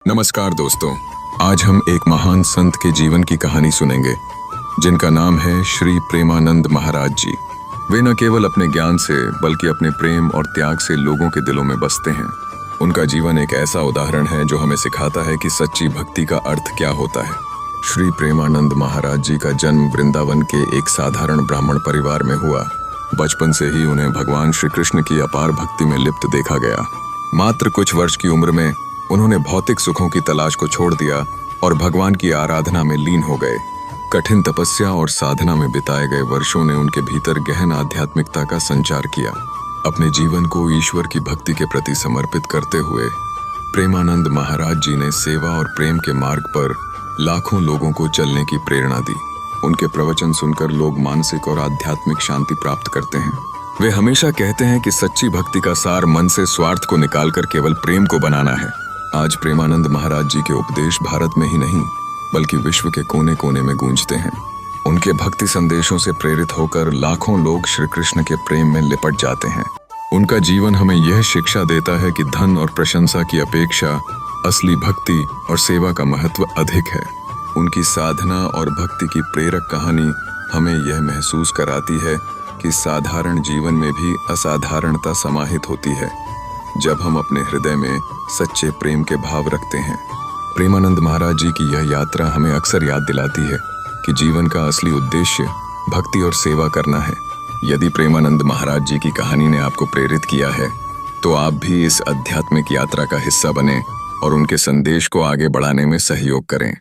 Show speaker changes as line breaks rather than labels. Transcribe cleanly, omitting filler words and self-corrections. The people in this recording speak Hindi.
नमस्कार दोस्तों, आज हम एक महान संत के जीवन की कहानी सुनेंगे जिनका नाम है श्री प्रेमानंद महाराज जी। वे न केवल अपने ज्ञान से बल्कि अपने प्रेम और त्याग से लोगों के दिलों में बसते हैं। उनका जीवन एक ऐसा उदाहरण है जो हमें सिखाता है कि सच्ची भक्ति का अर्थ क्या होता है। श्री प्रेमानंद महाराज जी का जन्म वृंदावन के एक साधारण ब्राह्मण परिवार में हुआ। बचपन से ही उन्हें भगवान श्री कृष्ण की अपार भक्ति में लिप्त देखा गया। मात्र कुछ वर्ष की उम्र में उन्होंने भौतिक सुखों की तलाश को छोड़ दिया और भगवान की आराधना में लीन हो गए। कठिन तपस्या और साधना में बिताए गए वर्षों ने उनके भीतर गहन आध्यात्मिकता का संचार किया। अपने जीवन को ईश्वर की भक्ति के प्रति समर्पित करते हुए प्रेमानंद महाराज जी ने सेवा और प्रेम के मार्ग पर लाखों लोगों को चलने की प्रेरणा दी। उनके प्रवचन सुनकर लोग मानसिक और आध्यात्मिक शांति प्राप्त करते हैं। वे हमेशा कहते हैं कि सच्ची भक्ति का सार मन से स्वार्थ को निकालकर केवल प्रेम को बनाना है। आज प्रेमानंद महाराज जी के उपदेश भारत में ही नहीं बल्कि विश्व के कोने कोने में गूंजते हैं। उनके भक्ति संदेशों से प्रेरित होकर लाखों लोग श्री कृष्ण के प्रेम में लिपट जाते हैं। उनका जीवन हमें यह शिक्षा देता है कि धन और प्रशंसा की अपेक्षा असली भक्ति और सेवा का महत्व अधिक है। उनकी साधना और भक्ति की प्रेरक कहानी हमें यह महसूस कराती है कि साधारण जीवन में भी असाधारणता समाहित होती है जब हम अपने हृदय में सच्चे प्रेम के भाव रखते हैं। प्रेमानंद महाराज जी की यह यात्रा हमें अक्सर याद दिलाती है कि जीवन का असली उद्देश्य भक्ति और सेवा करना है। यदि प्रेमानंद महाराज जी की कहानी ने आपको प्रेरित किया है तो आप भी इस आध्यात्मिक यात्रा का हिस्सा बने और उनके संदेश को आगे बढ़ाने में सहयोग करें।